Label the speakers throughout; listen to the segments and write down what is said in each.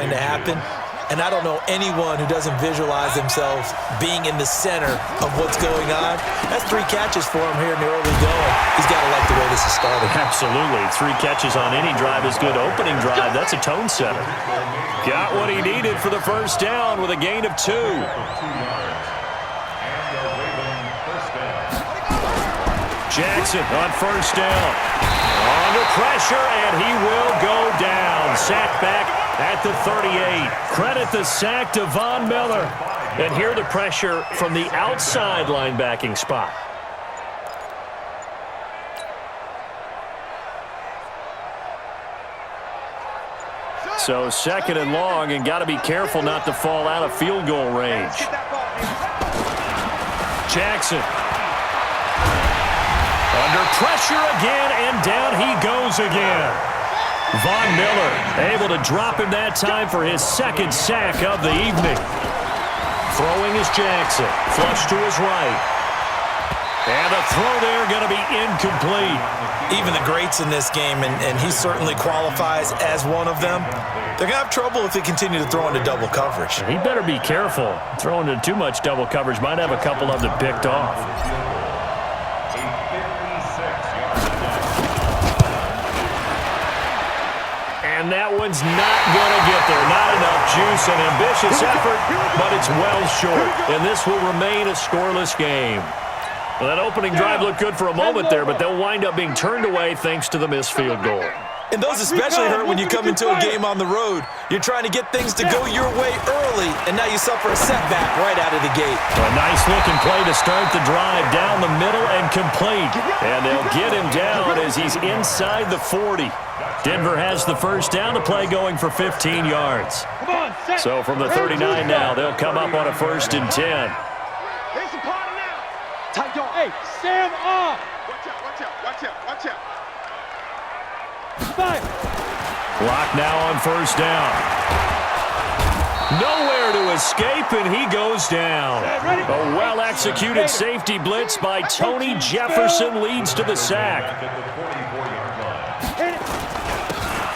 Speaker 1: going to happen. And I don't know anyone who doesn't visualize themselves being in the center of what's going on. That's 3 catches for him here in the early going. He's got to like the way this is starting.
Speaker 2: Absolutely. 3 catches on any drive is good. Opening drive, that's a tone setter. Got what he needed for the first down with a gain of 2. Jackson on first down. Under pressure, and he will go down. Sacked back at the 38. Credit the sack to Von Miller. And here the pressure from the outside linebacking spot. So 2nd and long, and got to be careful not to fall out of field goal range. Jackson. Under pressure again, and down he goes again. Von Miller able to drop him that time for his 2nd sack of the evening. Throwing is Jackson. Flush to his right. And the throw there going to be incomplete.
Speaker 1: Even the greats in this game, and he certainly qualifies as one of them, they're going to have trouble if they continue to throw into double coverage.
Speaker 2: He better be careful. Throwing into too much double coverage might have a couple of them picked off. And that one's not going to get there. Not enough juice. An ambitious effort, but it's well short. And this will remain a scoreless game. Well, that opening drive looked good for a moment there, but they'll wind up being turned away thanks to the missed field goal.
Speaker 1: And those especially hurt when you come into a game on the road. You're trying to get things to go your way early, and now you suffer a setback right out of the gate.
Speaker 2: A nice-looking play to start the drive down the middle and complete. And they'll get him down as he's inside the 40. Denver has the first down, the play going for 15 yards. So from the 39 now, they'll come up on a 1st and 10.
Speaker 3: Hey, Sam off! Watch out, watch out, watch out, watch out.
Speaker 2: Block now on 1st down. Nowhere to escape, and he goes down. A well-executed safety blitz by Tony Jefferson leads to the sack.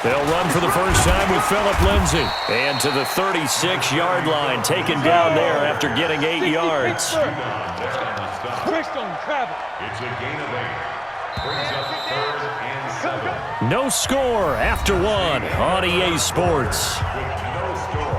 Speaker 2: They'll run for the first time with Phillip Lindsay. And to the 36-yard line, taken down there after getting 8 yards.
Speaker 3: It's a gain of 8. Brings up 3rd and 7.
Speaker 2: No score after 1 on EA Sports.
Speaker 3: No score.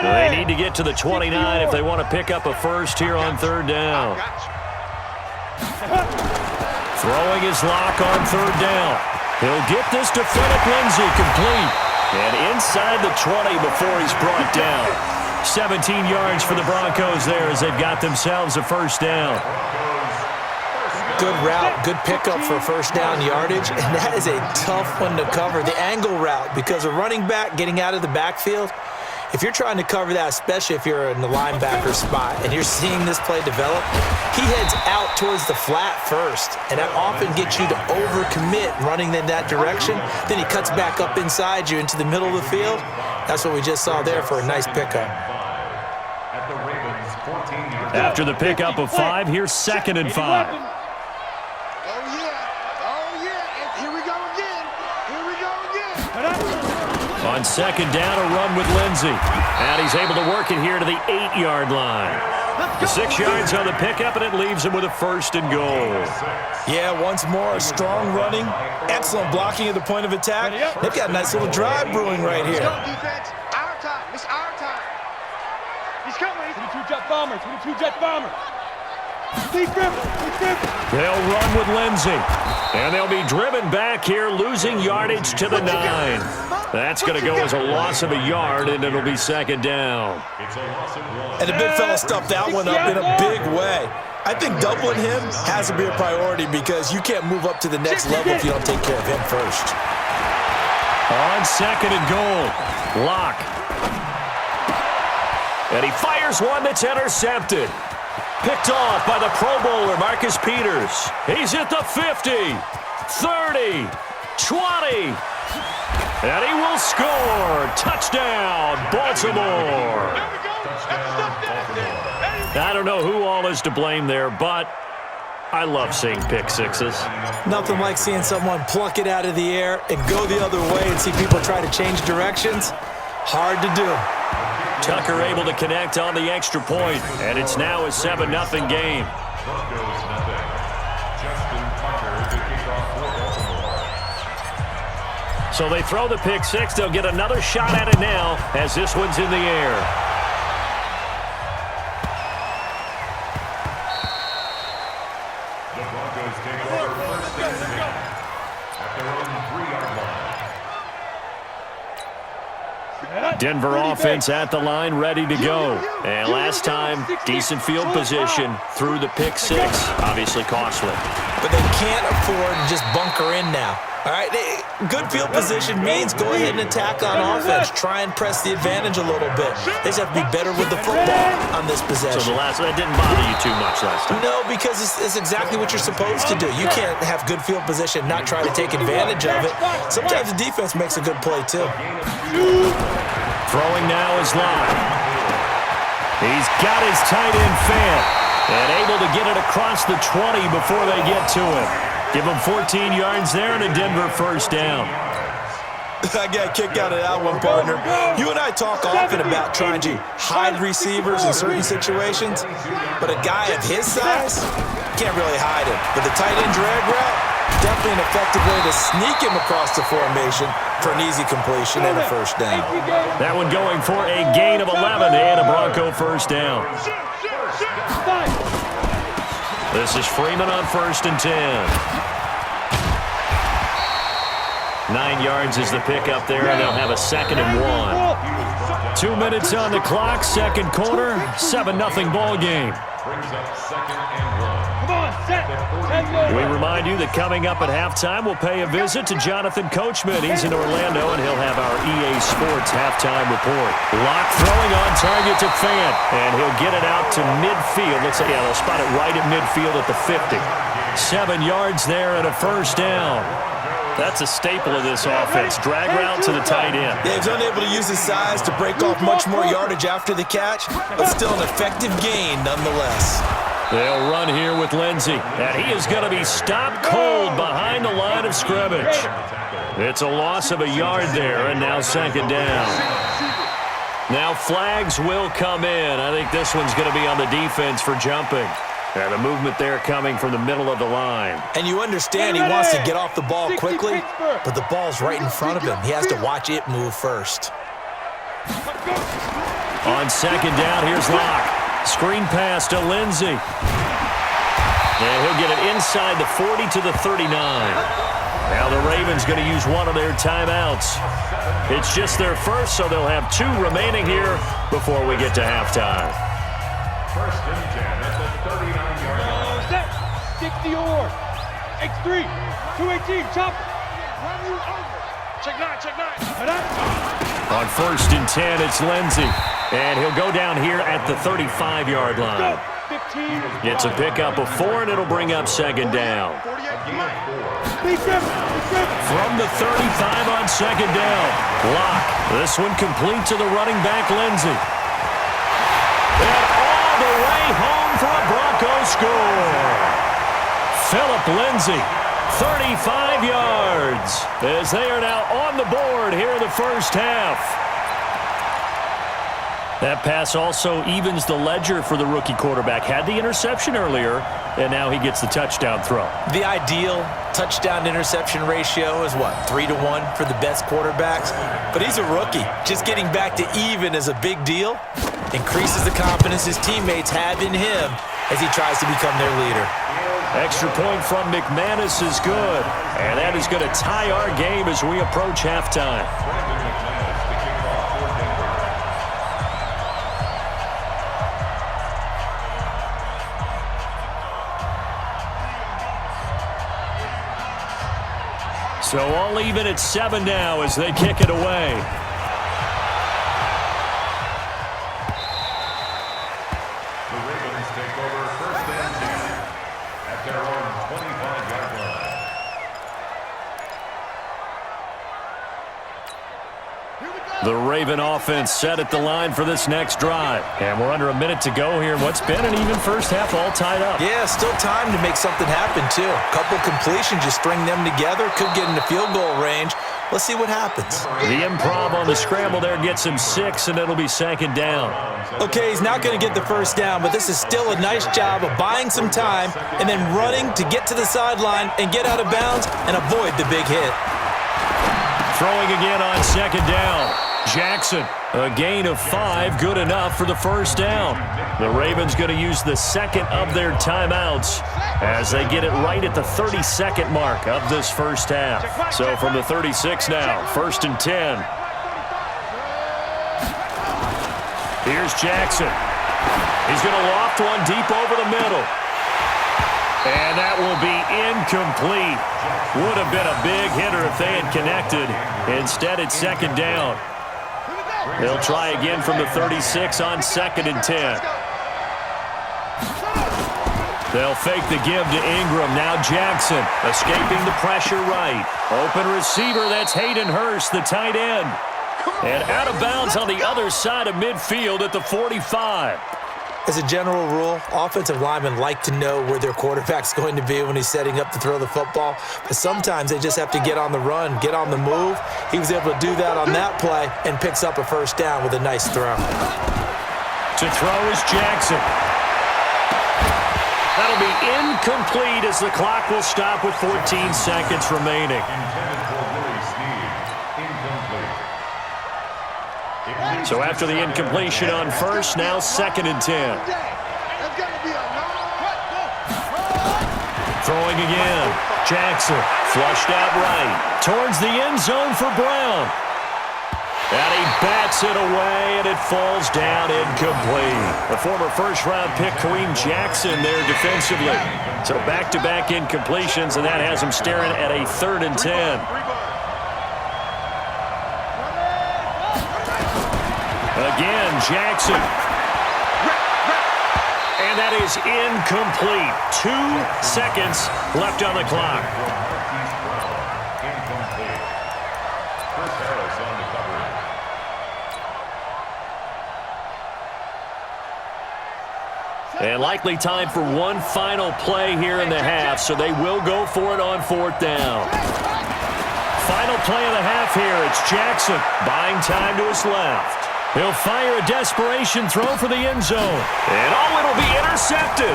Speaker 2: They need to get to the 29 if they want to pick up a first here on 3rd down. Throwing his lock on 3rd down. He'll get this to Phillip Lindsay complete. And inside the 20 before he's brought down. 17 yards for the Broncos there as they've got themselves a first down.
Speaker 1: Good route, good pickup for first down yardage, and that is a tough one to cover. The angle route, because a running back getting out of the backfield, if you're trying to cover that, especially if you're in the linebacker spot and you're seeing this play develop, he heads out towards the flat first, and that often gets you to overcommit running in that direction. Then he cuts back up inside you into the middle of the field. That's what we just saw there for a nice pickup.
Speaker 2: After the pickup of 5, here's 2nd and 5. On 2nd down, a run with Lindsay. And he's able to work it here to the 8-yard line. 6 yards on the pickup, and it leaves him with a 1st and goal.
Speaker 1: Yeah, once more, strong running, excellent blocking at the point of attack. They've got a nice little drive brewing right here.
Speaker 3: Defense, our time. It's our time. He's coming. 22 jet bomber, 22 jet bomber.
Speaker 2: They'll run with Lindsay. And they'll be driven back here, losing yardage to the 9. That's going to go as a loss of a yard, and it'll be 2nd down.
Speaker 1: And the big fella stuffed that one up in a big way. I think doubling him has to be a priority because you can't move up to the next level if you don't take care of him first.
Speaker 2: On 2nd and goal, Locke. And he fires one that's intercepted. Picked off by the Pro Bowler, Marcus Peters. He's at the 50, 30, 20, And he will score. Touchdown, Baltimore. I don't know who all is to blame there, but I love seeing pick sixes.
Speaker 1: Nothing like seeing someone pluck it out of the air and go the other way and see people try to change directions. Hard to do.
Speaker 2: Tucker able to connect on the extra point, and it's now a 7-0 game. So they throw the pick six. They'll get another shot at it now as this one's in the air. Denver offense at the line, ready to go. And last time, decent field position through the pick six. Obviously costly.
Speaker 1: But they can't afford to just bunker in now. All right, good field position means go ahead and attack on offense. Try and press the advantage a little bit. They just have to be better with the football on this possession.
Speaker 2: So that didn't bother you too much last time?
Speaker 1: No, because it's exactly what you're supposed to do. You can't have good field position, not try to take advantage of it. Sometimes the defense makes a good play, too.
Speaker 2: Throwing now is Locke. He's got his tight end fan and able to get it across the 20 before they get to him. Give him 14 yards there and a Denver first down.
Speaker 1: I got a kick out of that one, partner. You and I talk often about trying to hide receivers in certain situations, but a guy of his size can't really hide him. But the tight end drag route, definitely an effective way to sneak him across the formation for an easy completion and a first down.
Speaker 2: That one going for a gain of 11 and a Bronco first down. This is Freeman on 1st and 10. 9 yards is the pickup there, and they'll have a 2nd and 1. 2 minutes on the clock, second quarter, 7-0 ball game. We remind you that coming up at halftime, we'll pay a visit to Jonathan Coachman. He's in Orlando, and he'll have our EA Sports halftime report. Locke throwing on target to Fant, and he'll get it out to midfield. Looks like, they'll spot it right at midfield at the 50. 7 yards there and a first down. That's a staple of this offense. Drag route to the tight end.
Speaker 1: Yeah, he's unable to use his size to break off much more yardage after the catch, but still an effective gain nonetheless.
Speaker 2: They'll run here with Lindsey, and he is going to be stopped cold behind the line of scrimmage. It's a loss of a yard there, and now 2nd down. Now flags will come in. I think this one's going to be on the defense for jumping. And the movement there coming from the middle of the line.
Speaker 1: And you understand he wants to get off the ball quickly, but the ball's right in front of him. He has to watch it move first.
Speaker 2: On 2nd down, here's Locke. Screen pass to Lindsey. And he'll get it inside the 40 to the 39. Now the Ravens going to use one of their timeouts. It's just their first, so they'll have 2 remaining here before we get to halftime.
Speaker 3: 1st and 10 at the 39-yard line. Set. 60 or. X3. 218. Chop. Check 9. Check 9.
Speaker 2: On 1st and 10, it's Lindsey. And he'll go down here at the 35-yard line. It's a pickup of 4, and it'll bring up 2nd down. From the 35 on 2nd down. Locke. This one complete to the running back, Lindsey. And all the way home for a Bronco score. Phillip Lindsey, 35 yards, as they are now on the board here in the first half. That pass also evens the ledger for the rookie quarterback. Had the interception earlier, and now he gets the touchdown throw.
Speaker 1: The ideal touchdown-interception ratio is, 3-to-1 for the best quarterbacks? But he's a rookie. Just getting back to even is a big deal. Increases the confidence his teammates have in him as he tries to become their leader.
Speaker 2: Extra point from McManus is good. And that is going to tie our game as we approach halftime. So all even at 7 now as they kick it away.
Speaker 3: The Ravens take over 1st and 10 at their own 25-yard line.
Speaker 2: The Raven offense set at the line for this next drive. And we're under a minute to go here in what's been an even first half, all tied up.
Speaker 1: Yeah, still time to make something happen, too. A couple completions, just string them together. Could get into field goal range. Let's see what happens.
Speaker 2: The improv on the scramble there gets him 6, and it'll be second down.
Speaker 1: Okay, he's not going to get the first down, but this is still a nice job of buying some time and then running to get to the sideline and get out of bounds and avoid the big hit.
Speaker 2: Throwing again on second down. Jackson, a gain of 5, good enough for the first down. The Ravens going to use the second of their timeouts as they get it right at the 32nd mark of this first half. So from the 36 now, 1st and 10. Here's Jackson. He's going to loft one deep over the middle. And that will be incomplete. Would have been a big hitter if they had connected. Instead, it's second down. They'll try again from the 36 on 2nd and 10. They'll fake the give to Ingram. Now Jackson escaping the pressure right. Open receiver, that's Hayden Hurst, the tight end. And out of bounds on the other side of midfield at the 45.
Speaker 1: As a general rule, offensive linemen like to know where their quarterback's going to be when he's setting up to throw the football. But sometimes they just have to get on the run, get on the move. He was able to do that on that play and picks up a first down with a nice throw.
Speaker 2: To throw is Jackson. That'll be incomplete as the clock will stop with 14 seconds remaining. So after the incompletion on first, now 2nd and 10. Throwing again. Jackson flushed out right. Towards the end zone for Brown. And he bats it away, and it falls down incomplete. The former first-round pick, Kareem Jackson, there defensively. So back-to-back incompletions, and that has him staring at a 3rd and 10. Again, Jackson. And that is incomplete. 2 seconds left on the clock. And likely time for one final play here in the half, so they will go for it on 4th down. Final play of the half here. It's Jackson buying time to his left. He'll fire a desperation throw for the end zone. And oh, it'll be intercepted.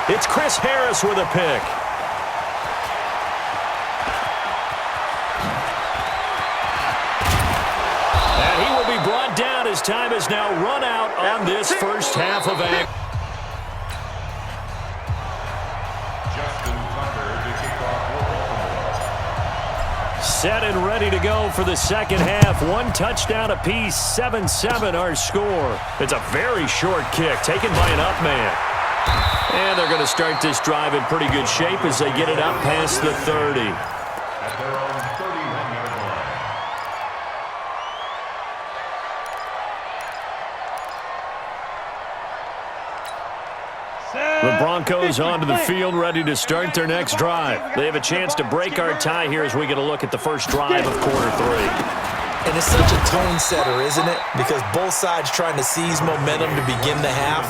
Speaker 2: It's Chris Harris with a pick. And he will be brought down as time is now run out on this first half of action. Set and ready to go for the second half. 1 touchdown apiece, 7-7 our score. It's a very short kick taken by an up man. And they're going to start this drive in pretty good shape as they get it up past the 30. The Broncos onto the field, ready to start their next drive. They have a chance to break our tie here as we get a look at the first drive of quarter 3.
Speaker 1: And it's such a tone setter, isn't it? Because both sides trying to seize momentum to begin the half.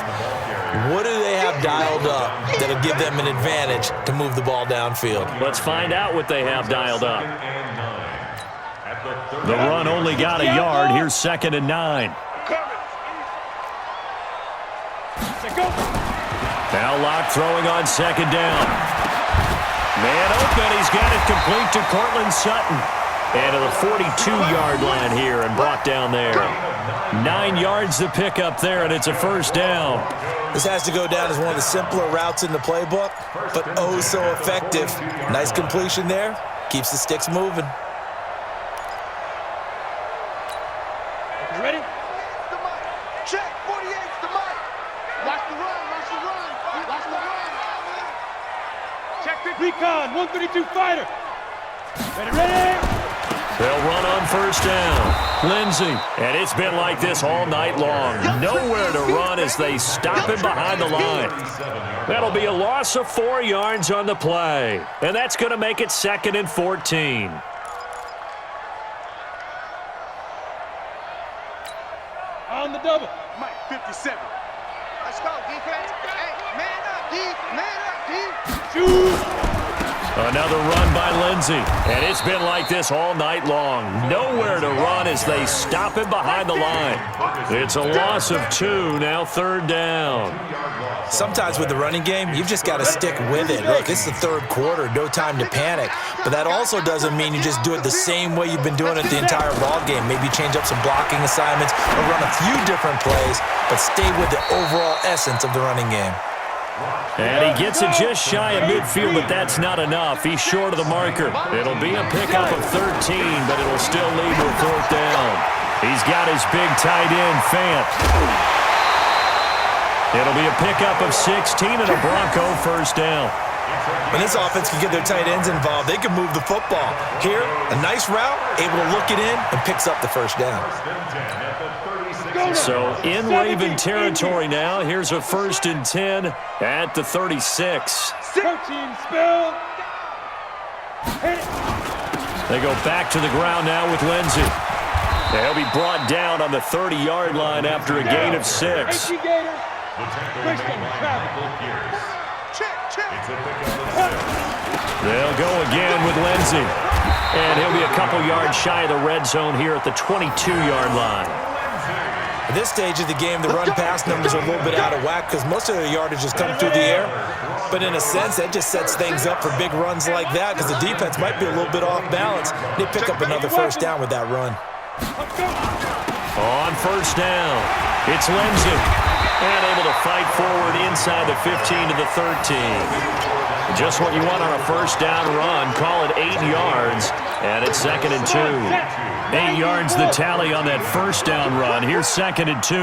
Speaker 1: What do they have dialed up that'll give them an advantage to move the ball downfield?
Speaker 2: Let's find out what they have dialed up. The run only got a yard. Here's 2nd and 9. Now Locke throwing on 2nd down. Man open, he's got it complete to Cortland Sutton. And to the 42-yard line here and brought down there. 9 yards to pick up there, and it's a first down.
Speaker 1: This has to go down as one of the simpler routes in the playbook, but oh so effective. Nice completion there. Keeps the sticks moving.
Speaker 3: You ready?
Speaker 4: Check, 48's the mic. Watch the run, watch the run, watch the run.
Speaker 3: Check the recon, 132 fighter. Ready?
Speaker 2: They'll run on first down. Lindsey. And it's been like this all night long. Nowhere to run as they stop him behind the line. That'll be a loss of 4 yards on the play. And that's going to make it 2nd and 14.
Speaker 3: On the double.
Speaker 4: Mike, 57. Let's go, defense. Hey, man up, D. Man up, D.
Speaker 3: Shoot.
Speaker 2: Another run by Lindsey. And it's been like this all night long. Nowhere to run as they stop him behind the line. It's a loss of 2, now 3rd down.
Speaker 1: Sometimes with the running game, you've just got to stick with it. Look, it's the 3rd quarter, no time to panic. But that also doesn't mean you just do it the same way you've been doing it the entire ball game. Maybe change up some blocking assignments or run a few different plays, but stay with the overall essence of the running game.
Speaker 2: And he gets it just shy of midfield, but that's not enough. He's short of the marker. It'll be a pickup of 13, but it'll still lead to a 4th down. He's got his big tight end, Fant. It'll be a pickup of 16 and a Bronco 1st down.
Speaker 1: When this offense can get their tight ends involved, they can move the football. Here, a nice route, able to look it in, and picks up the 1st down.
Speaker 2: So in Raven territory now, here's a 1st and 10 at the 36.
Speaker 3: 13 spell.
Speaker 2: They go back to the ground now with Lindsey. They'll be brought down on the 30-yard line after a gain of 6. They'll go again with Lindsey. And he'll be a couple yards shy of the red zone here at the 22-yard line.
Speaker 1: At this stage of the game, the run-pass numbers are a little bit out of whack because most of their yardage is coming through the air. But in a sense, that just sets things up for big runs like that because the defense might be a little bit off balance. They pick up another 1st down with that run.
Speaker 2: On 1st down, it's Lindsey. And able to fight forward inside the 15 to the 13. Just what you want on a 1st down run. Call it 8 yards, and it's 2nd and 2. 8 yards the tally on that 1st down run. Here's 2nd and 2.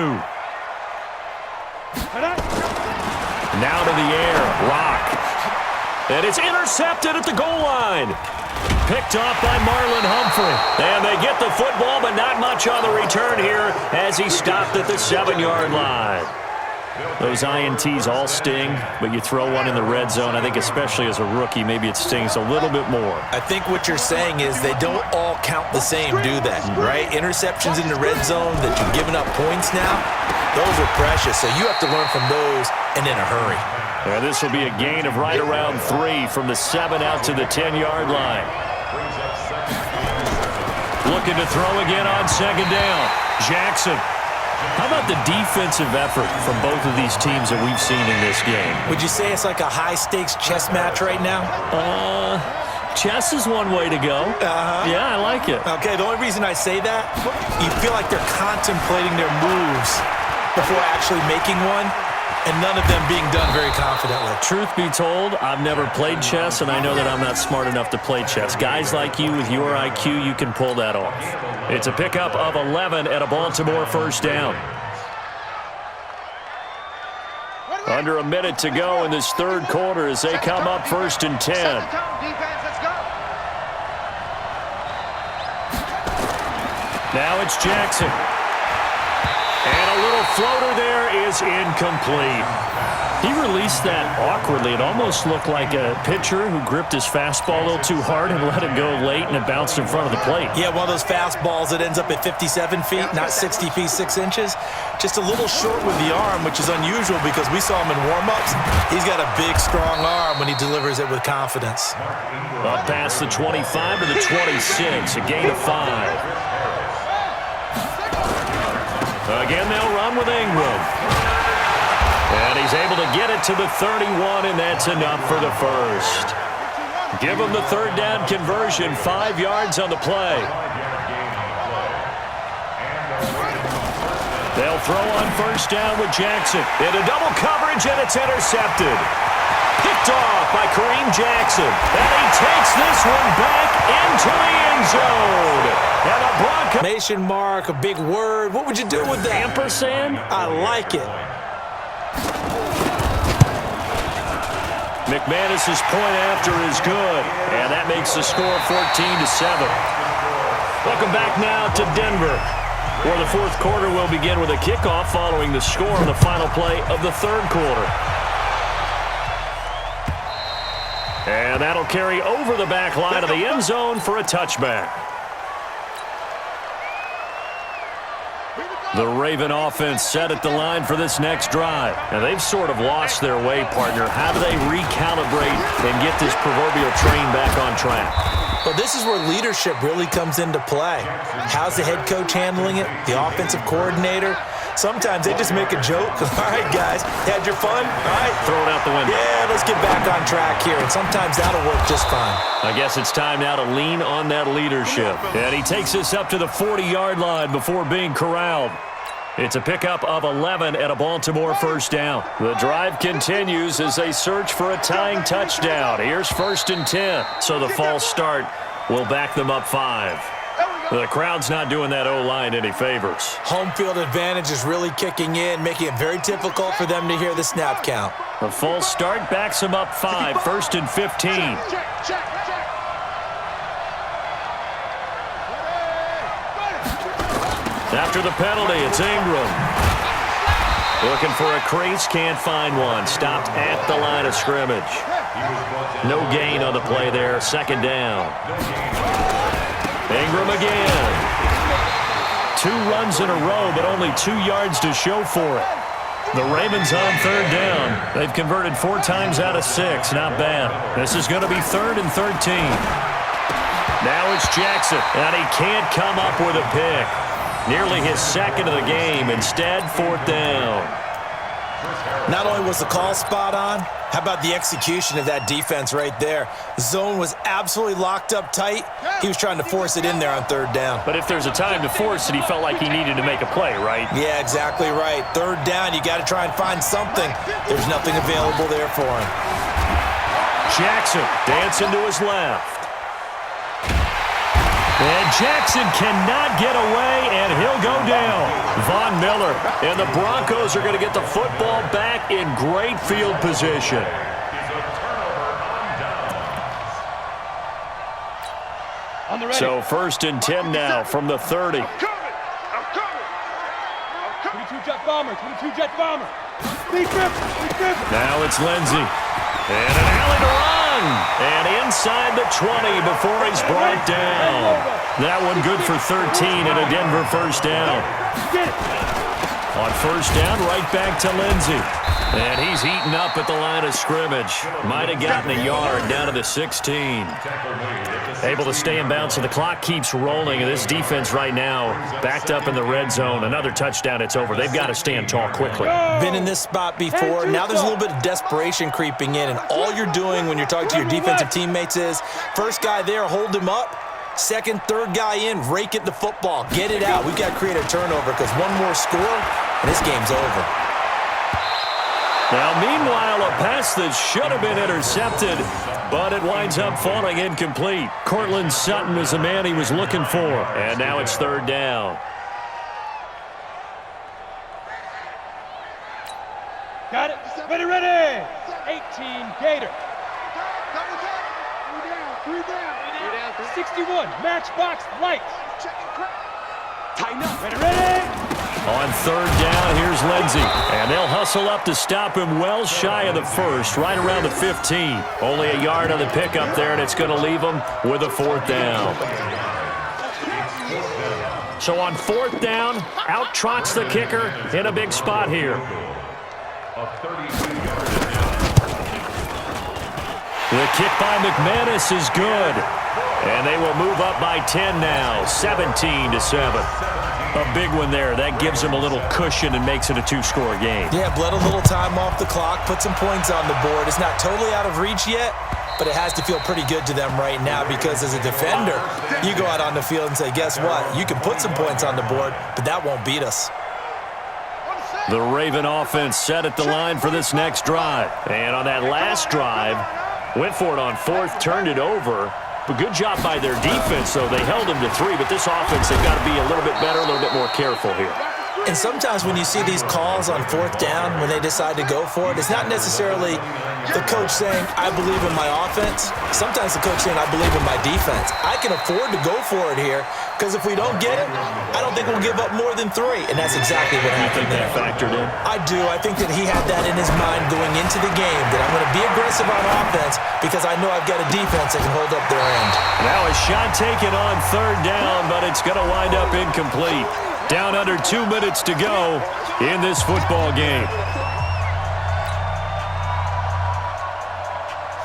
Speaker 2: Now to the air, Rock. And it's intercepted at the goal line. Picked off by Marlon Humphrey. And they get the football, but not much on the return here as he stopped at the 7-yard line. Those INTs all sting, but you throw one in the red zone, I think especially as a rookie, maybe it stings a little bit more.
Speaker 1: I think what you're saying is they don't all count the same, do they? Right? Interceptions in the red zone that you're giving up points now, those are precious, so you have to learn from those and in a hurry.
Speaker 2: And this will be a gain of right around 3 from the 7 out to the 10-yard line. Looking to throw again on 2nd down. Jackson. How about the defensive effort from both of these teams that we've seen in this game?
Speaker 1: Would you say it's like a high-stakes chess match right now?
Speaker 2: Chess is one way to go. Yeah, I like it.
Speaker 1: Okay, the only reason I say that, you feel like they're contemplating their moves before actually making one, and none of them being done very confidently.
Speaker 2: Truth be told, I've never played chess, and I know that I'm not smart enough to play chess. Guys like you with your IQ, you can pull that off. It's a pickup of 11 at a Baltimore 1st down. Under a minute to go in this 3rd quarter as they come up 1st and 10. Now it's Jackson. And a little floater there is incomplete. He released that awkwardly. It almost looked like a pitcher who gripped his fastball a little too hard and let it go late, and it bounced in front of the plate.
Speaker 1: Yeah, one of those fastballs that ends up at 57 feet, not 60 feet, 6 inches. Just a little short with the arm, which is unusual because we saw him in warm-ups. He's got a big, strong arm when he delivers it with confidence.
Speaker 2: Up past the 25 to the 26, a gain of 5. Again, they'll run with Ingram. And he's able to get it to the 31, and that's enough for the 1st. Give him the 3rd down conversion, 5 yards on the play. They'll throw on 1st down with Jackson. Into double coverage, and it's intercepted. Picked off by Kareem Jackson. And he takes this one back into the end zone. And a Bronco.
Speaker 1: Exclamation mark, a big word. What would you do with that?
Speaker 2: Ampersand?
Speaker 1: I like it.
Speaker 2: McManus's point after is good. And that makes the score 14-7. Welcome back now to Denver, where the 4th quarter will begin with a kickoff following the score on the final play of the 3rd quarter. And that'll carry over the back line of the end zone for a touchback.
Speaker 4: Here we go.
Speaker 2: The Raven offense set at the line for this next drive. And they've sort of lost their way, partner. How do they recalibrate and get this proverbial train back on track?
Speaker 1: Well, this is where leadership really comes into play. How's the head coach handling it? The offensive coordinator? Sometimes they just make a joke. All right, guys, had your fun? All right.
Speaker 2: Throw it out the window.
Speaker 1: Yeah, let's get back on track here. And sometimes that'll work just fine.
Speaker 2: I guess it's time now to lean on that leadership. And he takes us up to the 40-yard line before being corralled. It's a pickup of 11 at a Baltimore first down. The drive continues as they search for a tying touchdown. Here's 1st and 10. So the false start will back them up 5. The crowd's not doing that O-line any favors.
Speaker 1: Home field advantage is really kicking in, making it very difficult for them to hear the snap count.
Speaker 2: The false start backs them up 5, 1st and 15. After the penalty, it's Ingram. Looking for a crease, can't find one. Stopped at the line of scrimmage. No gain on the play there, 2nd down. Ingram again. 2 runs in a row, but only 2 yards to show for it. The Ravens on 3rd down. They've converted 4 times out of 6. Not bad. This is going to be 3rd and 13. Now it's Jackson, and he can't come up with a pick. Nearly his 2nd of the game. Instead, 4th down.
Speaker 1: Not only was the call spot on, how about the execution of that defense right there? The zone was absolutely locked up tight. He was trying to force it in there on 3rd down.
Speaker 2: But if there's a time to force it, he felt like he needed to make a play, right?
Speaker 1: Yeah, exactly right. 3rd down, you got to try and find something. There's nothing available there for him.
Speaker 2: Jackson dancing to his left. And Jackson cannot get away, and he'll go down. Von Miller and the Broncos are going to get the football back in great field position. So 1st and 10 now from the 30.
Speaker 3: 22 jet bomber, 22 jet bomber.
Speaker 2: Now it's Lindsey. And an alley to run. And inside the 20 before he's brought down. That one good for 13 and a Denver first down. On 1st down, right back to Lindsey. And he's heating up at the line of scrimmage. Might have gotten a yard down to the 16. Able to stay in bounds, so the clock keeps rolling. And this defense right now backed up in the red zone. Another touchdown, it's over. They've got to stand tall quickly.
Speaker 1: Been in this spot before. Now there's a little bit of desperation creeping in. And all you're doing when you're talking to your defensive teammates is, first guy there, hold him up. 2nd, 3rd guy in, rake at the football. Get it out. We've got to create a turnover because one more score, and this game's over.
Speaker 2: Now, meanwhile, a pass that should have been intercepted, but it winds up falling incomplete. Cortland Sutton is the man he was looking for, and now it's 3rd down.
Speaker 3: Got it. Ready. 18 Gator. 61 Matchbox Lights. Tighten up. Ready.
Speaker 2: On 3rd down, here's Lindsey. And they'll hustle up to stop him well shy of the 1st, right around the 15. Only a yard on the pickup there, and it's going to leave them with a 4th down. So on 4th down, out trots the kicker in a big spot here. The kick by McManus is good. And they will move up by 10 now, 17-7. A big one there. That gives them a little cushion and makes it a 2-score game.
Speaker 1: Yeah, bled a little time off the clock, put some points on the board. It's not totally out of reach yet, but it has to feel pretty good to them right now because as a defender, you go out on the field and say, guess what? You can put some points on the board, but that won't beat us.
Speaker 2: The Raven offense set at the line for this next drive. And on that last drive, went for it on 4th, turned it over. But good job by their defense, though. They held them to 3, but this offense, they've got to be a little bit better, a little bit more careful here.
Speaker 1: And sometimes when you see these calls on 4th down, when they decide to go for it, it's not necessarily the coach saying, I believe in my offense. Sometimes the coach saying, I believe in my defense. I can afford to go for it here because if we don't get it, I don't think we'll give up more than 3. And that's exactly what happened there.
Speaker 2: That factored in?
Speaker 1: I do. I think that he had that in his mind going into the game, that I'm going to be aggressive on offense because I know I've got a defense that can hold up their end.
Speaker 2: Now a shot taken on 3rd down, but it's going to wind up incomplete. Down under 2 minutes to go in this football game.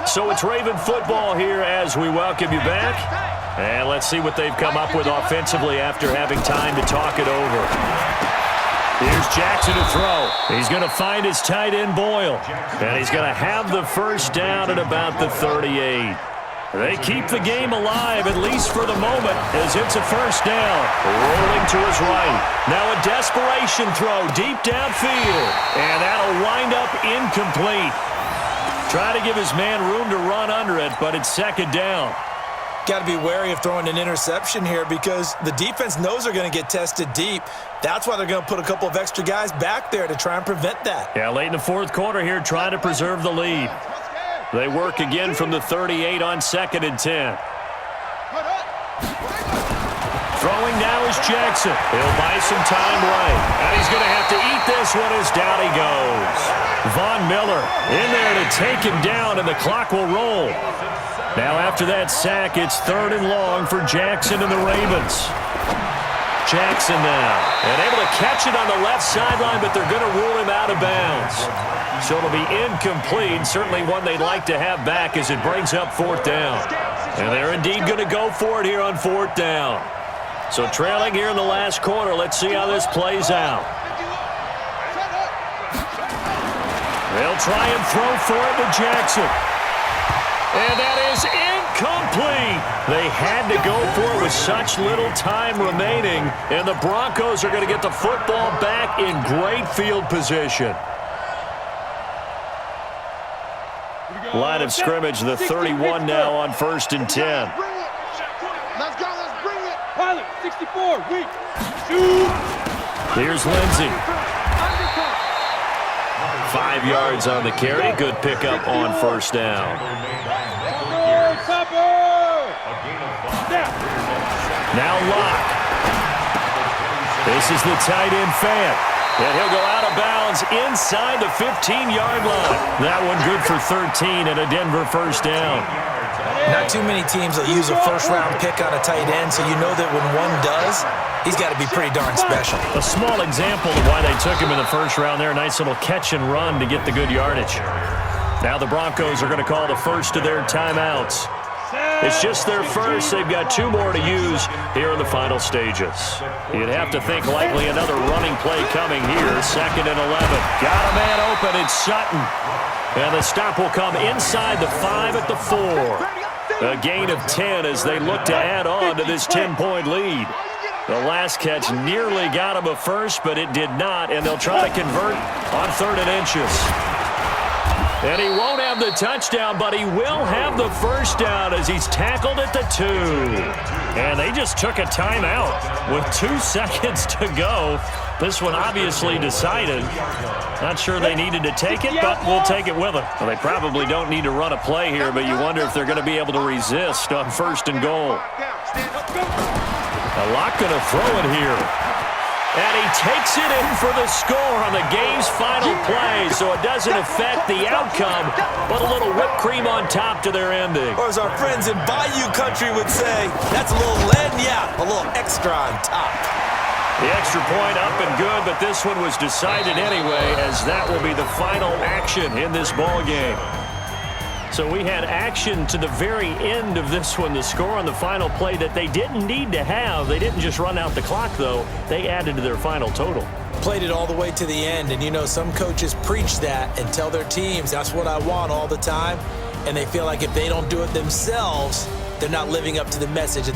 Speaker 2: So it's Raven football here as we welcome you back. And let's see what they've come up with offensively after having time to talk it over. Here's Jackson to throw. He's going to find his tight end Boyle. And he's going to have the first down at about the 38. They keep the game alive, at least for the moment, as it's a first down. Rolling to his right. Now a desperation throw deep downfield. And that'll wind up incomplete. Try to give his man room to run under it, but it's second down.
Speaker 1: Got to be wary of throwing an interception here because the defense knows they're going to get tested deep. That's why they're going to put a couple of extra guys back there to try and prevent that.
Speaker 2: Yeah, late in the fourth quarter here, trying to preserve the lead. They work again from the 38 on 2nd and 10. Throwing now is Jackson. He'll buy some time right. And he's going to have to eat this one as down he goes. Von Miller in there to take him down, and the clock will roll. Now after that sack, it's 3rd and long for Jackson and the Ravens. Jackson now, and able to catch it on the left sideline, but they're going to rule him out of bounds. So it'll be incomplete, certainly one they'd like to have back as it brings up 4th down. And they're indeed going to go for it here on 4th down. So trailing here in the last quarter, let's see how this plays out. They'll try and throw for it to Jackson. And that is incomplete. They had to go for it with such little time remaining, and the Broncos are going to get the football back in great field position. Line of scrimmage, the 31 now on 1st and 10.
Speaker 4: Let's go, let's bring it.
Speaker 3: Pilot, 64, weak. Shoot.
Speaker 2: Here's Lindsey. 5 yards on the carry. Good pickup on 1st down. Now Locke. This is the tight end Fant. And he'll go out of bounds inside the 15-yard line. That one good for 13 and a Denver first down.
Speaker 1: Not too many teams will use a first-round pick on a tight end, so you know that when one does, he's got to be pretty darn special.
Speaker 2: A small example of why they took him in the first round there. Nice little catch and run to get the good yardage. Now the Broncos are going to call the first of their timeouts. It's just their first. They've got 2 more to use here in the final stages. You'd have to think likely another running play coming here. 2nd and 11. Got a man open. It's Sutton. And the stop will come inside the 5 at the 4. A gain of 10 as they look to add on to this 10-point lead. The last catch nearly got him a first, but it did not, and they'll try to convert on 3rd and inches. And he won't have the touchdown, but he will have the first down as he's tackled at the 2. And they just took a timeout with 2 seconds to go. This one obviously decided. Not sure they needed to take it, but we'll take it with them. Well, they probably don't need to run a play here, but you wonder if they're going to be able to resist on 1st and goal. A lot going to throw it here. And he takes it in for the score on the game's final play, so it doesn't affect the outcome, but a little whipped cream on top to their ending.
Speaker 1: Or as our friends in Bayou Country would say, that's a little lagniappe, a little extra on top.
Speaker 2: The extra point up and good, but this one was decided anyway, as that will be the final action in this ball game. So we had action to the very end of this one. The score on the final play that they didn't need to have. They didn't just run out the clock, though. They added to their final total.
Speaker 1: Played it all the way to the end, and you know some coaches preach that and tell their teams, that's what I want all the time, and they feel like if they don't do it themselves, they're not living up to the message that